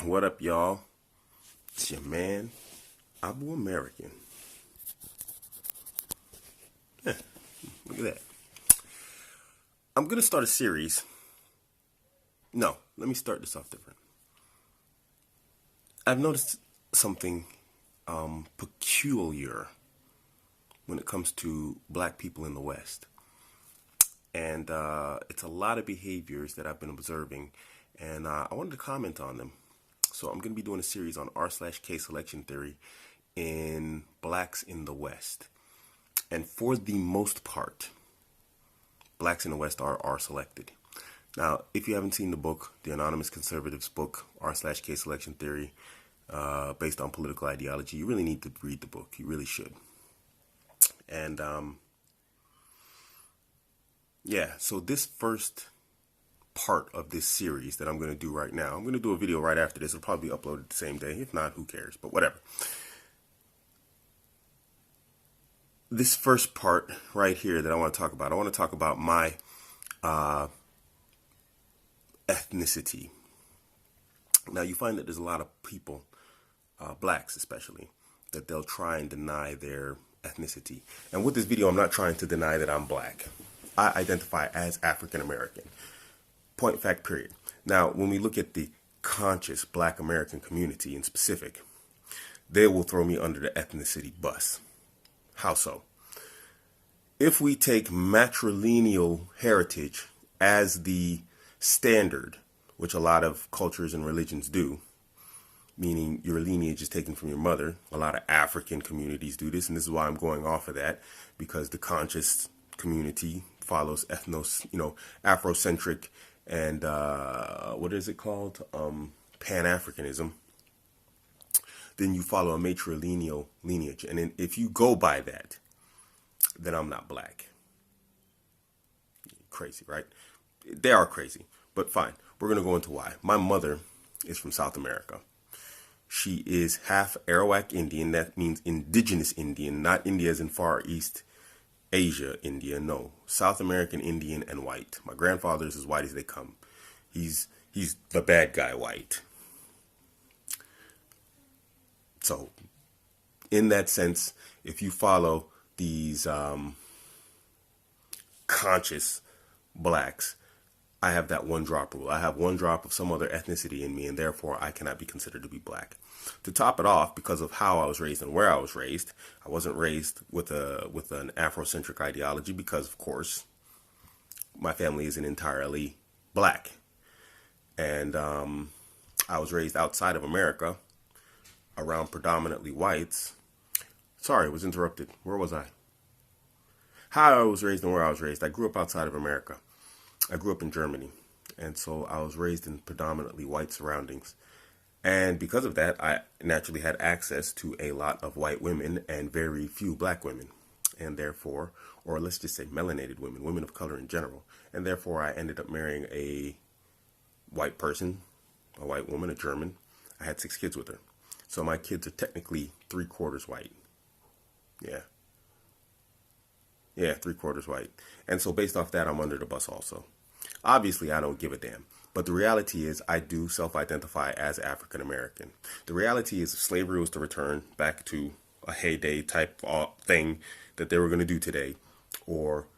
What up, y'all? It's your man, Abuamerican. Look at that. I'm going to start a series. No, let me start this off different. I've noticed something peculiar when it comes to black people in the West. And it's a lot of behaviors that I've been observing, and I wanted to comment on them. So I'm going to be doing a series on R/K selection theory in blacks in the West. And for the most part, blacks in the West are R-selected. Now, if you haven't seen the book, the Anonymous Conservatives book, R/K selection theory, based on political ideology, you really need to read the book. You really should. And so this first part of this series that I'm going to do right now, I'm going to do a video right after this. It'll probably be uploaded the same day. If not, who cares? But whatever. This first part right here that I want to talk about my ethnicity. Now, you find that there's a lot of people, blacks especially, that they'll try and deny their ethnicity. And with this video, I'm not trying to deny that I'm black. I identify as African American. Point, fact, period. Now, when we look at the conscious black American community in specific, they will throw me under the ethnicity bus. How so? If we take matrilineal heritage as the standard, which a lot of cultures and religions do, meaning your lineage is taken from your mother. A lot of African communities do this, and this is why I'm going off of that, because the conscious community follows Afrocentric and what is it called? Pan-Africanism. Then you follow a matrilineal lineage, and then if you go by that, then I'm not black. Crazy, right? They are crazy, but fine. We're going to go into why. My mother is from South America. She is half Arawak Indian. That means indigenous Indian, not India as in Far East Asia, India. No, South American Indian and white. My grandfather is as white as they come. He's the bad guy white. So, in that sense, if you follow these conscious blacks, I have that one drop rule. I have one drop of some other ethnicity in me, and therefore I cannot be considered to be black. To top it off, because of how I was raised and where I was raised, I wasn't raised with an Afrocentric ideology because, of course, my family isn't entirely black. And I was raised outside of America, around predominantly whites. Sorry, I was interrupted. Where was I? How I was raised and where I was raised. I grew up outside of America. I grew up in Germany, and so I was raised in predominantly white surroundings. And because of that, I naturally had access to a lot of white women and very few black women. And therefore, or let's just say melanated women, women of color in general. And therefore, I ended up marrying a white person, a white woman, a German. I had 6 kids with her. So my kids are technically 3/4 white. Yeah. Yeah, 3/4 white. And so based off that, I'm under the bus also. Obviously, I don't give a damn. But the reality is I do self-identify as African American. The reality is if slavery was to return back to a heyday type thing that they were going to do today, or,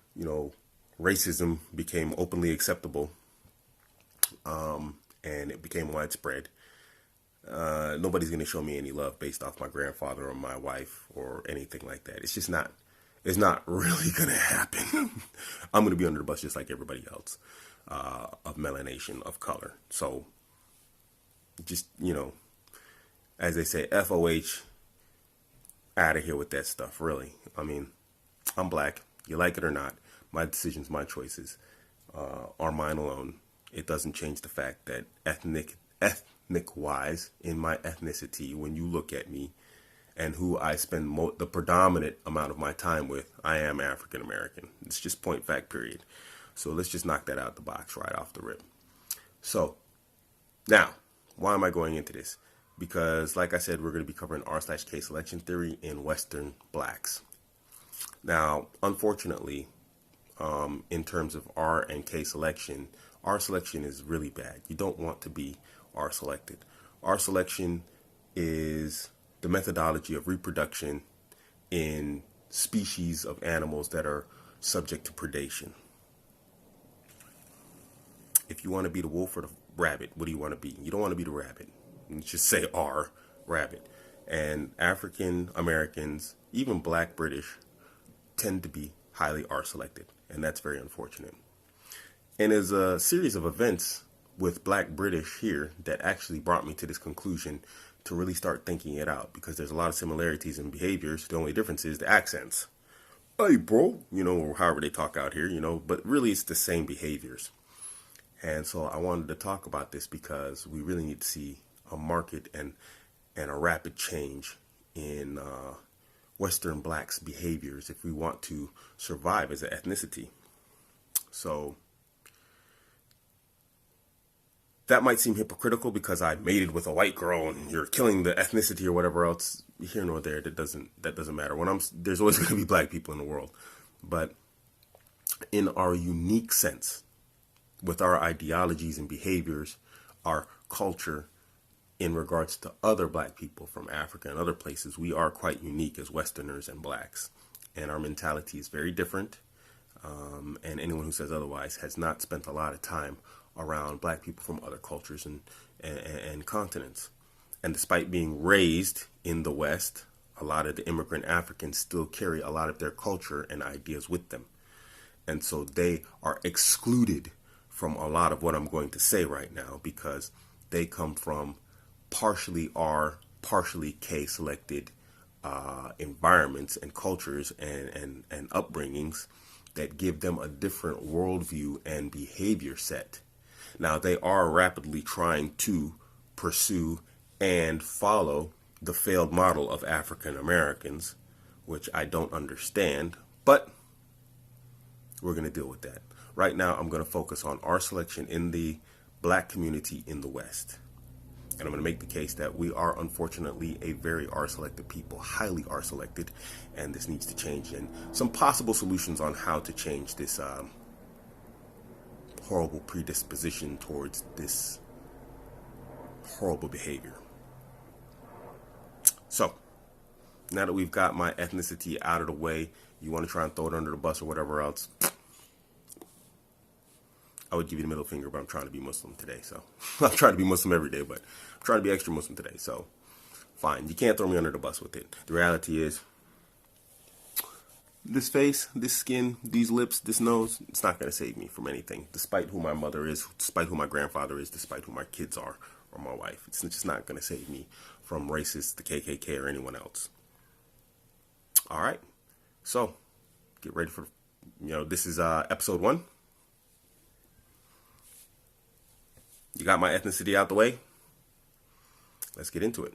racism became openly acceptable and it became widespread, nobody's going to show me any love based off my grandfather or my wife or anything like that. It's just not. It's not really going to happen. I'm going to be under the bus just like everybody else of melanation, of color. So, just, as they say, FOH, out of here with that stuff, really. I mean, I'm black. You like it or not, my decisions, my choices are mine alone. It doesn't change the fact that ethnic-wise, in my ethnicity, when you look at me, and who I spend the predominant amount of my time with, I am African American. It's just point, fact, period. So let's just knock that out the box right off the rip. So now, why am I going into this? Because, like I said, we're going to be covering R/K selection theory in Western blacks. Now, unfortunately, in terms of R and K selection, R selection is really bad. You don't want to be R selected. R selection is the methodology of reproduction in species of animals that are subject to predation. If you want to be the wolf or the rabbit, what do you want to be? You don't want to be the rabbit. You just say R, rabbit. And African Americans, even black British, tend to be highly R selected. And that's very unfortunate. And there's a series of events with black British here that actually brought me to this conclusion to really start thinking it out, because there's a lot of similarities in behaviors. The only difference is the accents. Hey, bro, or however they talk out here, but really it's the same behaviors. And so I wanted to talk about this because we really need to see a market and a rapid change in Western blacks' behaviors if we want to survive as an ethnicity. So that might seem hypocritical because I mated with a white girl and you're killing the ethnicity or whatever else. Here nor there, that doesn't matter. There's always going to be black people in the world, but in our unique sense, with our ideologies and behaviors, our culture in regards to other black people from Africa and other places, we are quite unique as Westerners and blacks, and our mentality is very different. And anyone who says otherwise has not spent a lot of time around black people from other cultures and continents. And despite being raised in the West, a lot of the immigrant Africans still carry a lot of their culture and ideas with them. And so they are excluded from a lot of what I'm going to say right now because they come from partially R, partially K selected environments and cultures and upbringings that give them a different worldview and behavior set. Now, they are rapidly trying to pursue and follow the failed model of African Americans, which I don't understand, but we're going to deal with that. Right now, I'm going to focus on R selection in the black community in the West. And I'm going to make the case that we are unfortunately a very R-selected people, highly R-selected, and this needs to change. And some possible solutions on how to change this horrible predisposition towards this horrible behavior. So, now that we've got my ethnicity out of the way, you want to try and throw it under the bus or whatever else, I would give you the middle finger, but I'm trying to be Muslim today, so I'm trying to be Muslim every day, but I'm trying to be extra Muslim today, so fine. You can't throw me under the bus with it. The reality is, this face, this skin, these lips, this nose, it's not going to save me from anything, despite who my mother is, despite who my grandfather is, despite who my kids are, or my wife. It's just not going to save me from racists, the KKK, or anyone else. All right, so get ready for, this is episode 1. You got my ethnicity out the way? Let's get into it.